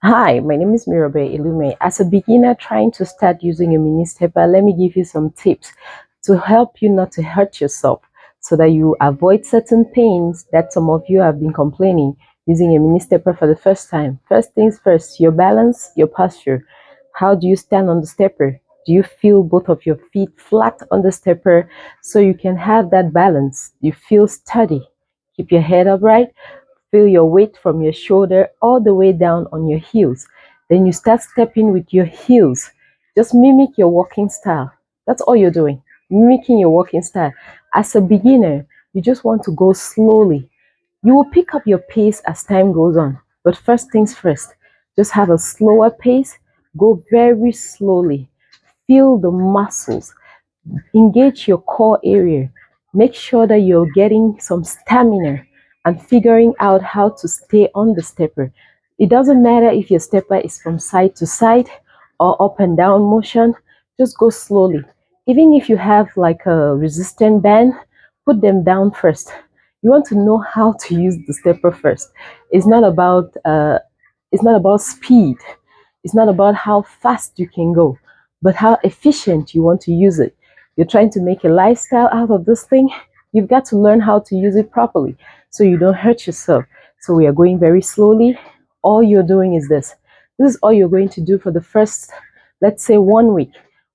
Hi, my name is Mirabe Ilume. As a beginner trying to start using a mini stepper, let me give you some tips to help you not to hurt yourself so that you avoid certain pains that some of you have been complaining using a mini stepper for the first time. First things first, your balance, your posture. How do you stand on the stepper? Do you feel both of your feet flat on the stepper so you can have that balance? You feel steady. Keep your head upright. Feel your weight from your shoulder all the way down on your heels. Then you start stepping with your heels. Just mimic your walking style. That's all you're doing. Mimicking your walking style. As a beginner, you just want to go slowly. You will pick up your pace as time goes on. But first things first, just have a slower pace. Go very slowly. Feel the muscles. Engage your core area. Make sure that you're getting some stamina and figuring out how to stay on the stepper. It doesn't matter if your stepper is from side to side or up and down motion, just go slowly. Even if you have like a resistant band, put them down first. You want to know how to use the stepper first. It's not about speed. It's not about how fast you can go, but how efficient you want to use it. You're trying to make a lifestyle out of this thing. You've got to learn how to use it properly so you don't hurt yourself. So we are going very slowly. All you're doing is this. This is all you're going to do for the first, let's say, 1 week.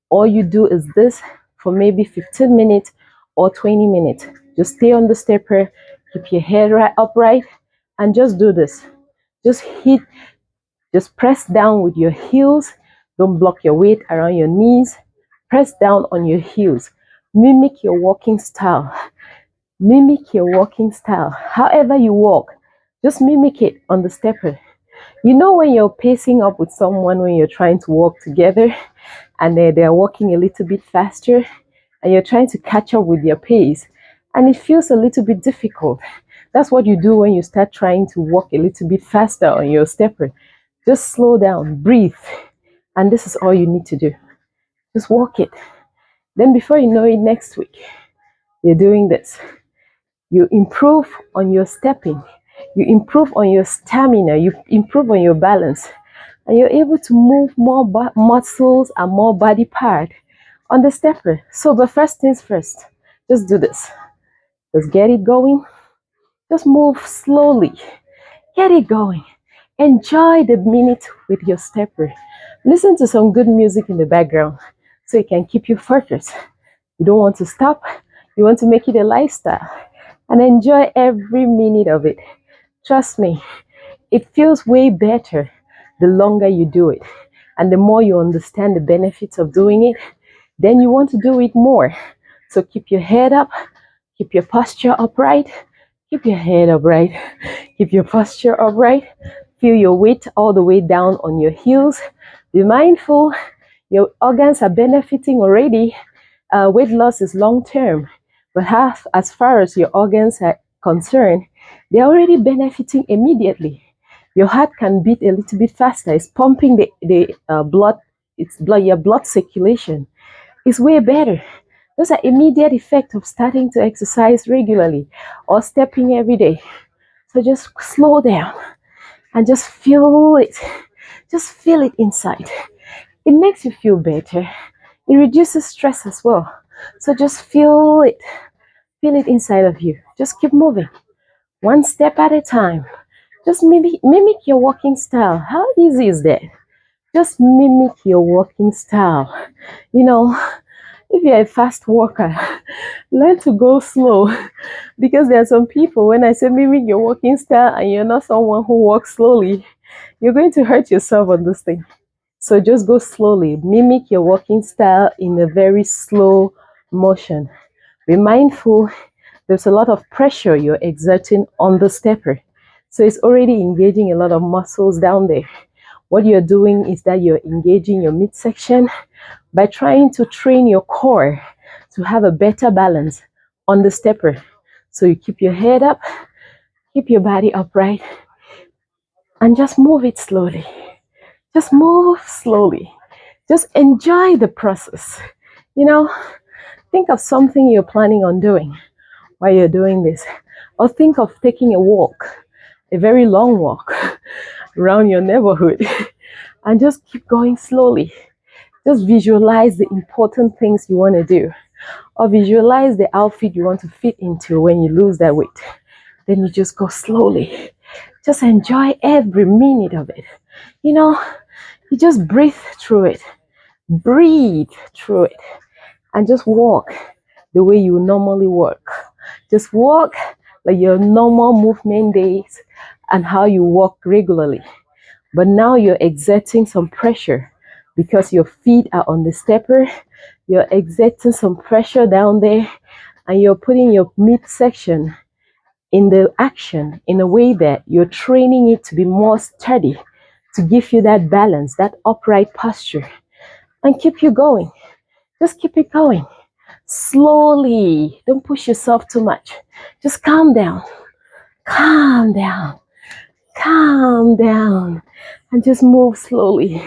All you do is this for maybe 15 minutes or 20 minutes. Just stay on the stepper, keep your head right upright, and just do this. Just hit just press down with your heels. Don't block your weight around your knees. Press down on your heels. Mimic your walking style. Mimic your walking style. However you walk, just mimic it on the stepper. You know when you're pacing up with someone when you're trying to walk together and they're walking a little bit faster and you're trying to catch up with their pace and it feels a little bit difficult. That's what you do when you start trying to walk a little bit faster on your stepper. Just slow down, breathe, and this is all you need to do. Just walk it. Then before you know it, next week, you're doing this. You improve on your stepping, you improve on your stamina, you improve on your balance, and you're able to move more muscles and more body part on the stepper. So, but first things first, just do this. Just get it going. Just move slowly. Get it going. Enjoy the minute with your stepper. Listen to some good music in the background so it can keep you focused. You don't want to stop. You want to make it a lifestyle and enjoy every minute of it. Trust me, it feels way better the longer you do it. And the more you understand the benefits of doing it, then you want to do it more. So keep your head up, keep your posture upright, keep your head upright, keep your posture upright, feel your weight all the way down on your heels. Be mindful, your organs are benefiting already. Weight loss is long term, but as far as your organs are concerned, they're already benefiting immediately. Your heart can beat a little bit faster. It's pumping the blood. It's blood. Your blood circulation is way better. Those are immediate effects of starting to exercise regularly or stepping every day. So just slow down and just feel it. Just feel it inside. It makes you feel better. It reduces stress as well. So just feel it. Feel it inside of you. Just keep moving. One step at a time. Just mimic your walking style. How easy is that? Just mimic your walking style. You know, if you're a fast walker, learn to go slow. Because there are some people, when I say mimic your walking style and you're not someone who walks slowly, you're going to hurt yourself on this thing. So just go slowly. Mimic your walking style in a very slow motion. Be mindful, there's a lot of pressure you're exerting on the stepper. So it's already engaging a lot of muscles down there. What you're doing is that you're engaging your midsection by trying to train your core to have a better balance on the stepper. So you keep your head up, keep your body upright, and just move it slowly. Just move slowly. Just enjoy the process. You know, think of something you're planning on doing while you're doing this, or think of taking a walk, a very long walk, around your neighborhood. And just keep going slowly. Just visualize the important things you want to do, or visualize the outfit you want to fit into when you lose that weight. Then you just go slowly. Just enjoy every minute of it. You know, you just breathe through it. Breathe through it. And just walk the way you normally walk. Just walk like your normal movement days and how you walk regularly. But now you're exerting some pressure because your feet are on the stepper. You're exerting some pressure down there, and you're putting your midsection in the action in a way that you're training it to be more sturdy, to give you that balance, that upright posture, and keep you going. Just keep it going. Slowly. Don't push yourself too much. Just calm down. Calm down. Calm down. And just move slowly.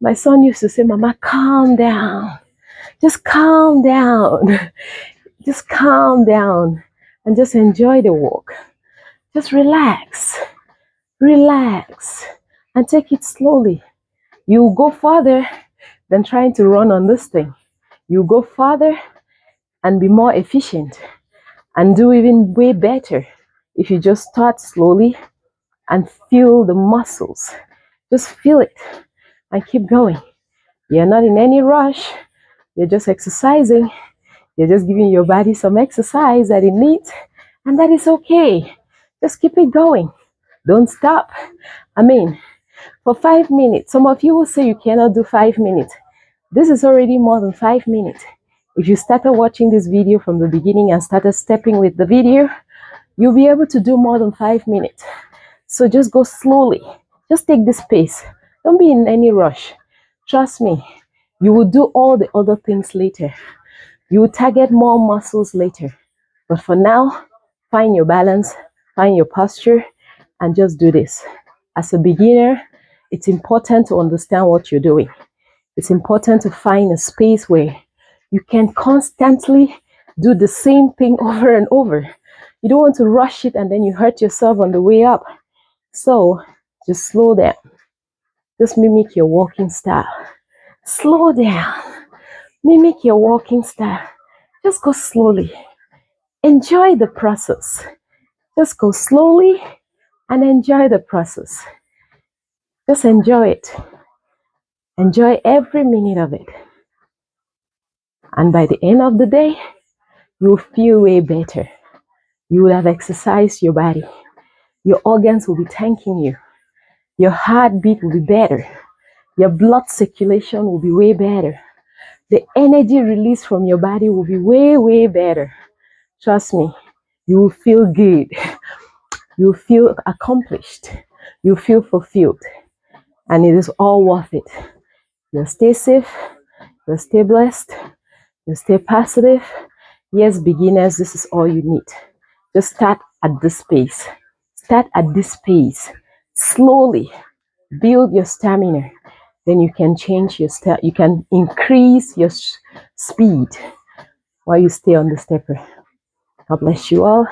My son used to say, Mama, calm down. Just calm down. Just calm down. And just enjoy the walk. Just relax. Relax. And take it slowly. You go farther than trying to run on this thing. You go farther and be more efficient and do even way better if you just start slowly and feel the muscles. Just feel it and keep going. You're not in any rush. You're just exercising. You're just giving your body some exercise that it needs, and that is okay. Just keep it going. Don't stop. I mean, for 5 minutes, some of you will say you cannot do 5 minutes. This is already more than 5 minutes. If you started watching this video from the beginning and started stepping with the video, you'll be able to do more than 5 minutes. So just go slowly. Just take this pace. Don't be in any rush. Trust me, you will do all the other things later. You will target more muscles later. But for now, find your balance, find your posture, and just do this. As a beginner, it's important to understand what you're doing. It's important to find a space where you can constantly do the same thing over and over. You don't want to rush it and then you hurt yourself on the way up. So just slow down. Just mimic your walking style. Slow down. Mimic your walking style. Just go slowly. Enjoy the process. Just go slowly and enjoy the process. Just enjoy it. Enjoy every minute of it. And by the end of the day, you will feel way better. You will have exercised your body. Your organs will be thanking you. Your heartbeat will be better. Your blood circulation will be way better. The energy released from your body will be way, way better. Trust me, you will feel good. You will feel accomplished. You will feel fulfilled. And it is all worth it. You'll stay safe. You'll stay blessed. You'll stay positive. Yes, beginners, this is all you need. Just start at this pace. Start at this pace. Slowly build your stamina. Then you can change your step. You can increase your speed while you stay on the stepper. God bless you all.